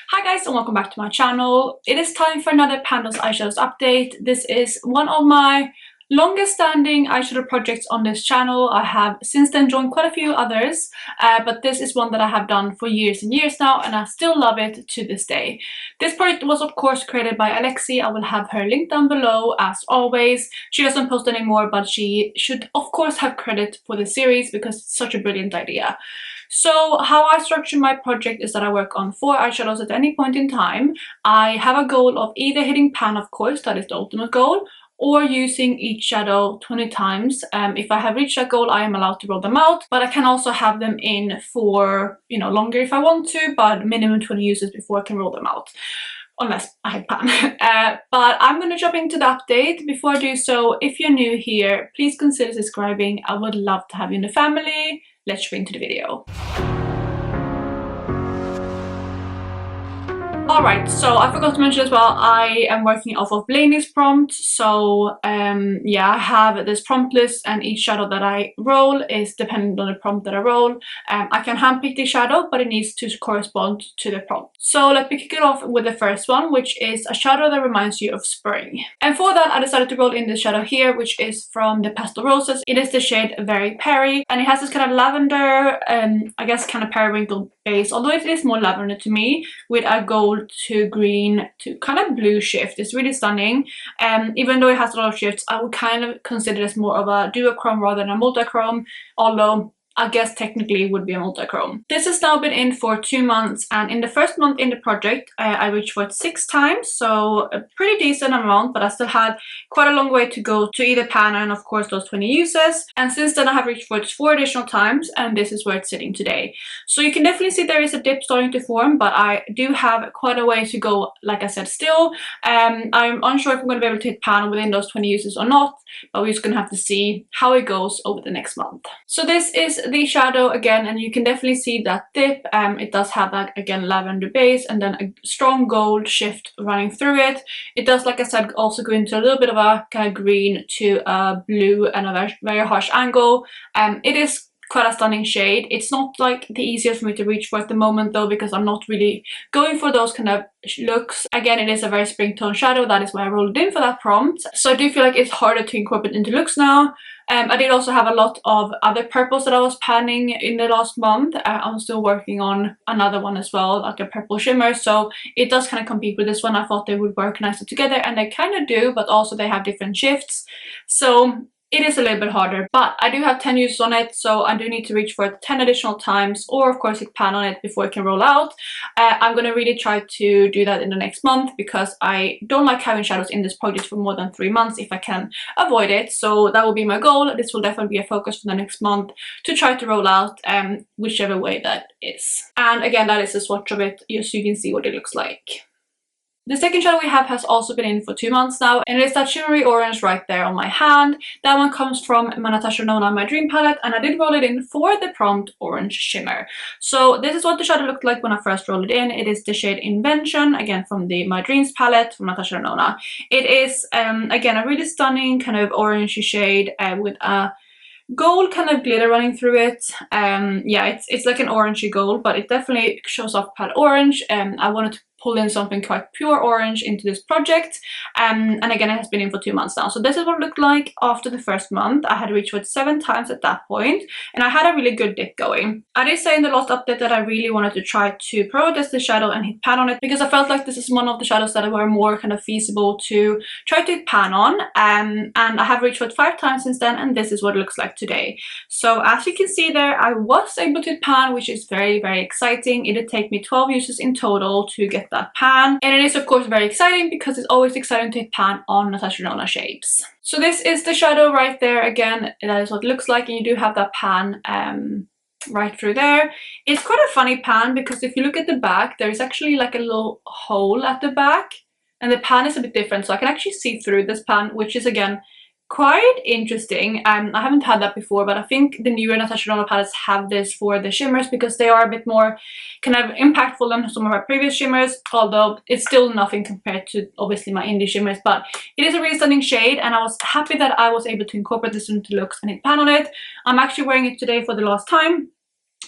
Hi guys and welcome back to my channel. It is time for another Pan Those Eyeshadows update. This is one of my longest standing eyeshadow projects on this channel. I have since then joined quite a few others, but this is one that I have done for years and years now and I still love it to this day. This project was of course created by Alexi. I will have her link down below as always. She doesn't post anymore, but she should of course have credit for the series because it's such a brilliant idea. So how I structure my project is that I work on 4 eyeshadows at any point in time. I have a goal of either hitting pan, of course, that is the ultimate goal, or using each shadow 20 times. If I have reached that goal, I am allowed to roll them out, but I can also have them in for, longer if I want to, but minimum 20 uses before I can roll them out. Unless I have pan. But I'm going to jump into the update. Before I do so, if you're new here, please consider subscribing. I would love to have you in the family. Let's jump into the video. Alright, so I forgot to mention as well, I am working off of Laney's prompt. So yeah, I have this prompt list and each shadow that I roll is dependent on the prompt that I roll. I can handpick the shadow, but it needs to correspond to the prompt. So let me kick it off with the first one, which is a shadow that reminds you of spring. And for that, I decided to roll in this shadow here, which is from the Pastel Roses. It is the shade Very Peri, and it has this kind of lavender, I guess kind of periwinkle base, although it is more lavender to me, with a gold to green to kind of blue shift. It's really stunning. Even though it has a lot of shifts, I would kind of consider this more of a duochrome rather than a multichrome, although I guess technically it would be a multichrome. This has now been in for 2 months, and in the first month in the project I reached for it 6 times, so a pretty decent amount, but I still had quite a long way to go to either pan and of course those 20 uses. And since then I have reached for it 4 additional times, and this is where it's sitting today. So you can definitely see there is a dip starting to form, but I do have quite a way to go, like I said, still. I'm unsure if I'm going to be able to hit pan within those 20 uses or not, but we're just going to have to see how it goes over the next month. So this is the shadow again, and you can definitely see that dip. It does have that, again, lavender base and then a strong gold shift running through it. It does, like I said, also go into a little bit of a kind of green to a blue and a very, very harsh angle. It is quite a stunning shade. It's not like the easiest for me to reach for at the moment though, because I'm not really going for those kind of looks. Again, it is a very spring tone shadow. That is why I rolled it in for that prompt. So I do feel like it's harder to incorporate into looks now. I did also have a lot of other purples that I was panning in the last month. I'm still working on another one as well, like a purple shimmer, so it does kind of compete with this one. I thought they would work nicer together, and they kind of do, but also they have different shifts. So it is a little bit harder, but I do have 10 uses on it, so I do need to reach for it 10 additional times, or of course hit pan on it before it can roll out. I'm going to really try to do that in the next month, because I don't like having shadows in this project for more than 3 months if I can avoid it. So that will be my goal. This will definitely be a focus for the next month, to try to roll out whichever way that is. And again, that is a swatch of it, just so you can see what it looks like. The second shadow we have has also been in for 2 months now, and it is that shimmery orange right there on my hand. That one comes from my Natasha Denona My Dream palette, and I did roll it in for the prompt orange shimmer. So this is what the shadow looked like when I first rolled it in. It is the shade Invention, again from the My Dreams palette from Natasha Denona. It is again a really stunning kind of orangey shade with a gold kind of glitter running through it. Yeah, it's like an orangey gold, but it definitely shows off pale orange. I wanted to pull in something quite pure orange into this project, and again, it has been in for 2 months now. So this is what it looked like after the first month. I had reached for it 7 times at that point, and I had a really good dip going. I did say in the last update that I really wanted to try to prioritize the shadow and hit pan on it, because I felt like this is one of the shadows that were more kind of feasible to try to hit pan on, and I have reached for it 5 times since then, and this is what it looks like today. So as you can see there, I was able to hit pan, which is very, very exciting. It did take me 12 uses in total to get that pan, and it is of course very exciting because it's always exciting to hit pan on Natasha Denona shapes. So this is the shadow right there. Again, that is what it looks like, and you do have that pan right through there. It's quite a funny pan, because if you look at the back, there is actually like a little hole at the back, and the pan is a bit different, so I can actually see through this pan, which is again quite interesting. I haven't had that before, but I think the newer Natasha Denona palettes have this for the shimmers, because they are a bit more kind of impactful than some of our previous shimmers, although it's still nothing compared to obviously my indie shimmers. But it is a really stunning shade, and I was happy that I was able to incorporate this into looks and hit pan on it. I'm actually wearing it today for the last time.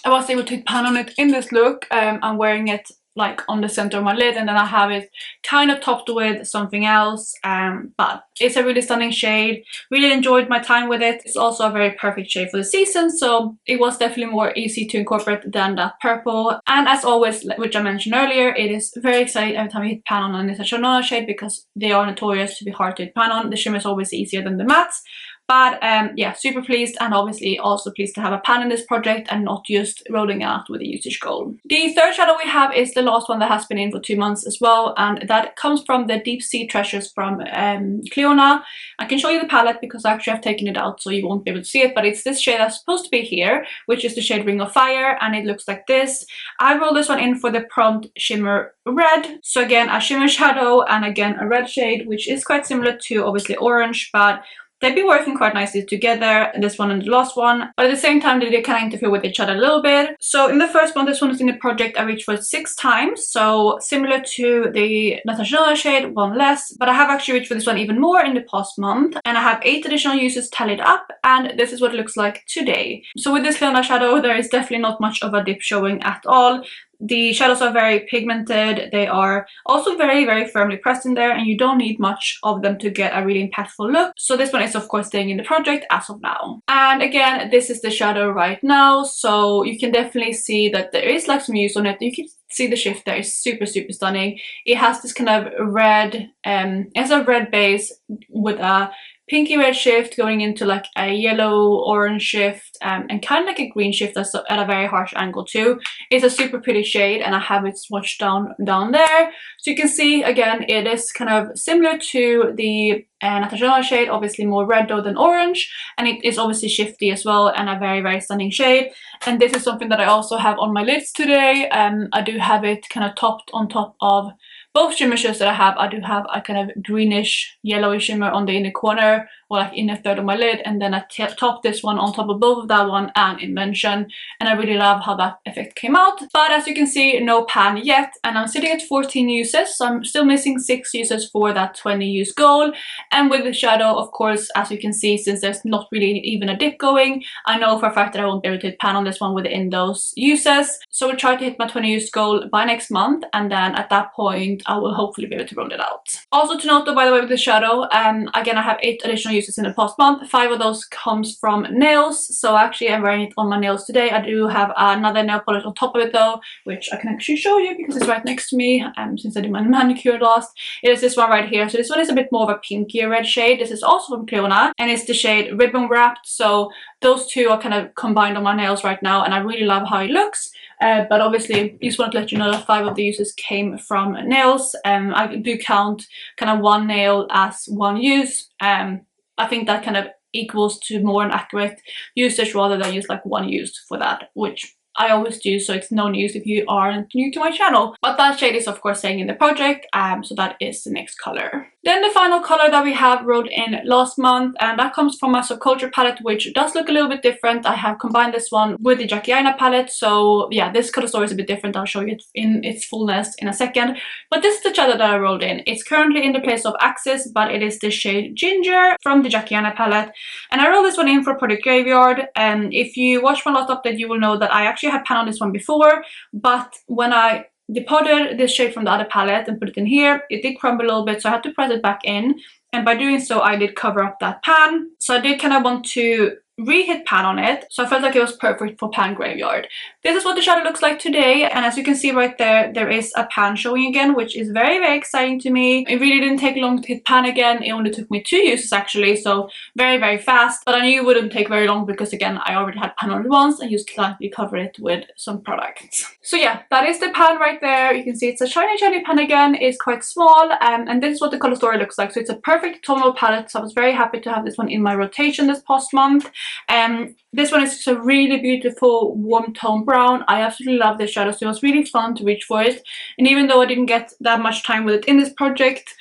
I was able to pan on it in this look. I'm wearing it like on the center of my lid, and then I have it kind of topped with something else, but it's a really stunning shade. Really enjoyed my time with it. It's also a very perfect shade for the season, so it was definitely more easy to incorporate than that purple. And as always, which I mentioned earlier, it is very exciting every time you hit pan on a Natasha shade because they are notorious to be hard to hit pan on. The shimmer is always easier than the mattes. But yeah, super pleased, and obviously also pleased to have a pan in this project and not just rolling out with a usage goal. The third shadow we have is the last one that has been in for 2 months as well, and that comes from the Deep Sea Treasures from Clionadh. I can show you the palette because actually I've taken it out so you won't be able to see it, but it's this shade that's supposed to be here, which is the shade Ring of Fire, and it looks like this. I rolled this one in for the Prompt Shimmer Red. So again, a shimmer shadow and again a red shade, which is quite similar to obviously orange, but they've been working quite nicely together, this one and the last one, but at the same time they did kind of interfere with each other a little bit. So in the first one, this one is in the project, I reached for it 6 times, so similar to the Natasha shade, 1 less, but I have actually reached for this one even more in the past month, and I have 8 additional uses tallied up, and this is what it looks like today. So with this Clionadh shadow, there is definitely not much of a dip showing at all. The shadows are very pigmented, they are also very, very firmly pressed in there, and you don't need much of them to get a really impactful look. So this one is of course staying in the project as of now. And again, this is the shadow right now, so you can definitely see that there is like some use on it. You can see the shift there is super, super stunning. It has this kind of red, it has a red base with a pinky red shift going into like a yellow orange shift, and kind of like a green shift that's at a very harsh angle too. It's a super pretty shade, and I have it swatched down there, so you can see again it is kind of similar to the Natasha shade, obviously more red though than orange, and it is obviously shifty as well and a very, very stunning shade. And this is something that I also have on my lids today. I do have it kind of topped on top of both shimmer shades that I have. I do have a kind of greenish yellowish shimmer on the inner corner, or like inner third of my lid, and then I top this one on top of both of that one and Invention, and I really love how that effect came out. But as you can see, no pan yet, and I'm sitting at 14 uses, so I'm still missing 6 uses for that 20 use goal. And with the shadow, of course, as you can see, since there's not really even a dip going, I know for a fact that I won't be able to hit pan on this one within those uses. So we'll try to hit my 20 use goal by next month, and then at that point I will hopefully be able to roll it out. Also to note though, by the way, with the shadow, again I have 8 additional uses in the past month. 5 of those comes from nails, so actually I'm wearing it on my nails today. I do have another nail polish on top of it though, which I can actually show you because it's right next to me, since I did my manicure last. It is this one right here. So this one is a bit more of a pinkier red shade. This is also from Clionadh, and it's the shade Ribbon Wrapped, so those two are kind of combined on my nails right now, and I really love how it looks. But obviously, just want to let you know that 5 of the uses came from nails. I do count kind of 1 nail as 1 use. I think that kind of equals to more an accurate usage rather than just like 1 use for that, which I always do, so it's no news if you aren't new to my channel. But that shade is of course staying in the project, so that is the next color. Then the final color that we have rolled in last month, and that comes from my Subculture palette, which does look a little bit different. I have combined this one with the Aina palette, so yeah, this color story is a bit different. I'll show you it in its fullness in a second. But this is the shadow that I rolled in. It's currently in the place of Axis, but it is the shade Ginger from the Aina palette, and I rolled this one in for Project Graveyard. And if you watch my last update, you will know that I actually had pan on this one before, but when I depotted this shade from the other palette and put it in here, it did crumble a little bit, so I had to press it back in, and by doing so I did cover up that pan. So I did kind of want to re-hit pan on it, so I felt like it was perfect for Pan Graveyard. This is what the shadow looks like today, and as you can see right there, there is a pan showing again, which is very, very exciting to me. It really didn't take long to hit pan again. It only took me 2 uses actually, so very, very fast, but I knew it wouldn't take very long because again I already had pan on it once and just slightly cover it with some products. So yeah, that is the pan right there. You can see it's a shiny, shiny pan again. It's quite small, and this is what the color story looks like. So it's a perfect tonal palette, so I was very happy to have this one in my rotation this past month. This one is just a really beautiful warm tone brown. I absolutely love this shadow, so it was really fun to reach for it. And even though I didn't get that much time with it in this project,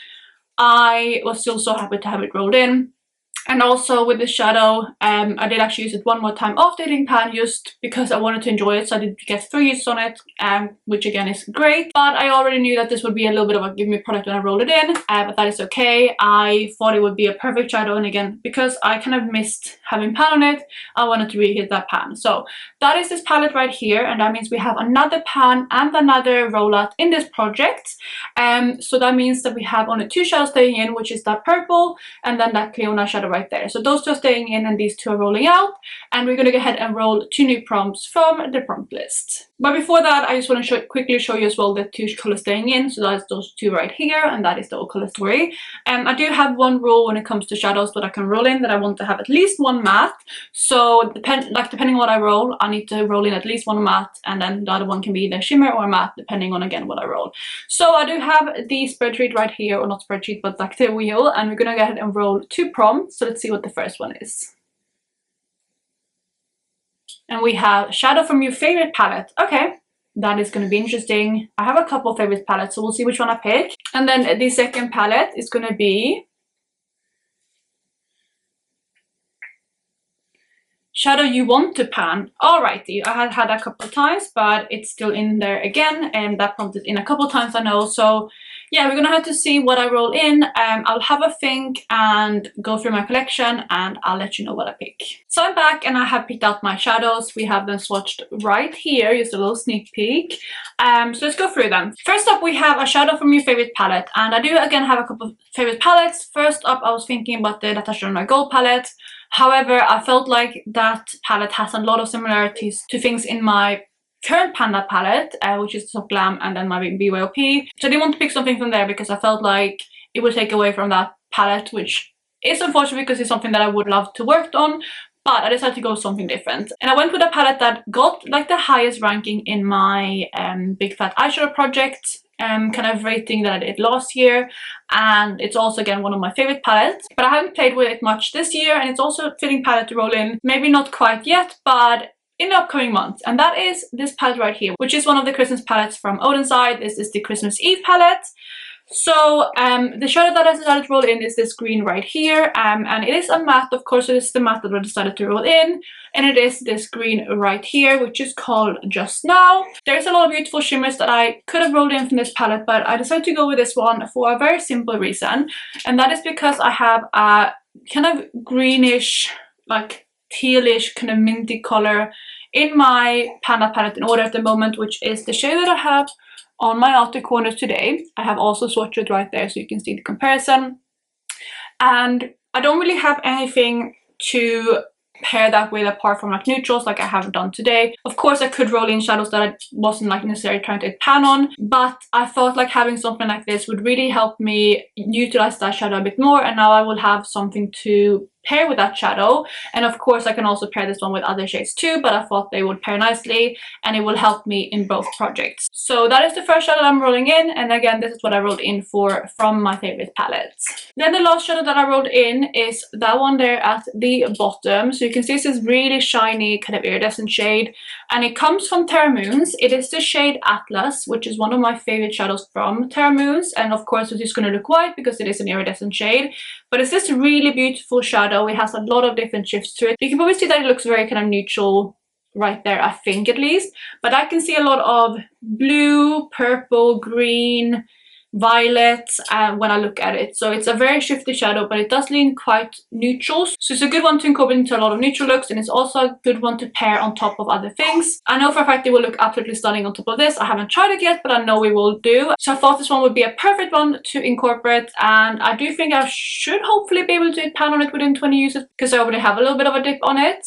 I was still so happy to have it rolled in. And also with the shadow, I did actually use it one more time off the heating pan just because I wanted to enjoy it, so I did get 3 uses on it, which again is great. But I already knew that this would be a little bit of a give me product when I rolled it in, but that is okay. I thought it would be a perfect shadow, and again, because I kind of missed having pan on it, I wanted to reheat that pan. So that is this palette right here, and that means we have another pan and another rollout in this project. So that means that we have only 2 shadows staying in, which is that purple and then that Clionadh shadow right there. So those 2 are staying in and these 2 are rolling out, and we're gonna go ahead and roll 2 new prompts from the prompt list. But before that, I just want to quickly show you as well the 2 colors staying in. So that's those 2 right here, and that is the old color story. I do have one rule when it comes to shadows that I can roll in, that I want to have at least 1 matte. So depending on what I roll, I need to roll in at least 1 matte, and then the other one can be either shimmer or matte depending on again what I roll. So I do have the spreadsheet right here, or not spreadsheet but like the wheel, and we're gonna go ahead and roll 2 prompts. So let's see what the first one is. And we have shadow from your favorite palette. Okay, that is going to be interesting. I have a couple of favorite palettes, so we'll see which one I pick. And then the second palette is going to be shadow you want to pan. Alrighty, I had that a couple of times, but it's still in there again, and that prompt is in a couple of times, I know. So yeah, we're gonna have to see what I roll in. I'll have a think and go through my collection, and I'll let you know what I pick. So I'm back and I have picked out my shadows. We have them swatched right here, just a little sneak peek. So let's go through them. First up, we have a shadow from your favorite palette, and I do again have a couple of favorite palettes. First up, I was thinking about the Natasha Gold palette. However, I felt like that palette has a lot of similarities to things in my current Panda palette, which is Soft Glam, and then my BYOP. So I didn't want to pick something from there because I felt like it would take away from that palette, which is unfortunate because it's something that I would love to work on. But I decided to go with something different. And I went with a palette that got like the highest ranking in my Big Fat Eyeshadow project kind of rating that I did last year. And it's also again one of my favorite palettes. But I haven't played with it much this year, and it's also a fitting palette to roll in. Maybe not quite yet, but in the upcoming months. And that is this palette right here, which is one of the Christmas palettes from Odenside. This is the Christmas Eve palette. So the shadow that I decided to roll in is this green right here, and it is a matte, of course. It is the matte that I decided to roll in, and it is this green right here, which is called Just Now. There's a lot of beautiful shimmers that I could have rolled in from this palette, but I decided to go with this one for a very simple reason, and that is because I have a kind of greenish, like tealish, kind of minty color in my Panda palette in order at the moment, which is the shade that I have on my outer corner today. I have also swatched it right there so you can see the comparison. And I don't really have anything to pair that with apart from like neutrals like I have done today. Of course I could roll in shadows that I wasn't like necessarily trying to pan on, but I thought like having something like this would really help me utilize that shadow a bit more, and now I will have something to pair with that shadow. And of course I can also pair this one with other shades too, but I thought they would pair nicely and it will help me in both projects. So that is the first shadow I'm rolling in, and again this is what I rolled in from my favorite palettes. Then the last shadow that I rolled in is that one there at the bottom. So you can see it's this really shiny kind of iridescent shade, and it comes from Terra Moons. It is the shade Atlas, which is one of my favorite shadows from Terra Moons, and of course it's just going to look white because it is an iridescent shade, but it's this really beautiful shadow. It has a lot of different shifts to it. You can probably see that it looks very kind of neutral right there, I think at least, but I can see a lot of blue, purple, green, violet when I look at it. So it's a very shifty shadow, but it does lean quite neutral, so it's a good one to incorporate into a lot of neutral looks, and it's also a good one to pair on top of other things. I know for a fact it will look absolutely stunning on top of this. I haven't tried it yet, but I know we will do. So I thought this one would be a perfect one to incorporate, and I do think I should hopefully be able to pan on it within 20 uses because I already have a little bit of a dip on it.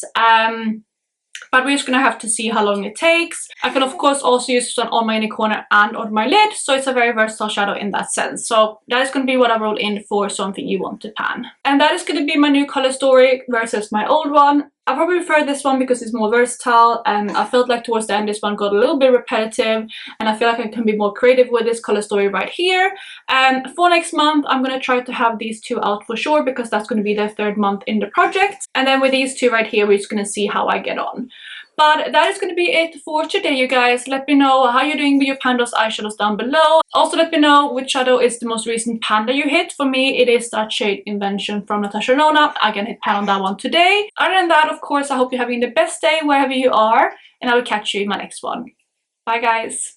But we're just gonna have to see how long it takes. I can of course also use this one on my inner corner and on my lid, so it's a very versatile shadow in that sense. So that is gonna be what I roll in for something you want to pan. And that is gonna be my new color story versus my old one. I probably prefer this one because it's more versatile, and I felt like towards the end this one got a little bit repetitive, and I feel like I can be more creative with this color story right here. And for next month I'm going to try to have these 2 out for sure because that's going to be the 3rd month in the project, and then with these 2 right here we're just going to see how I get on. But that is going to be it for today, you guys. Let me know how you're doing with your Pan Those eyeshadows down below. Also, let me know which shadow is the most recent pan that you hit. For me, it is that shade Invention from Natasha. I can hit pan on that one today. Other than that, of course, I hope you're having the best day wherever you are, and I will catch you in my next one. Bye, guys.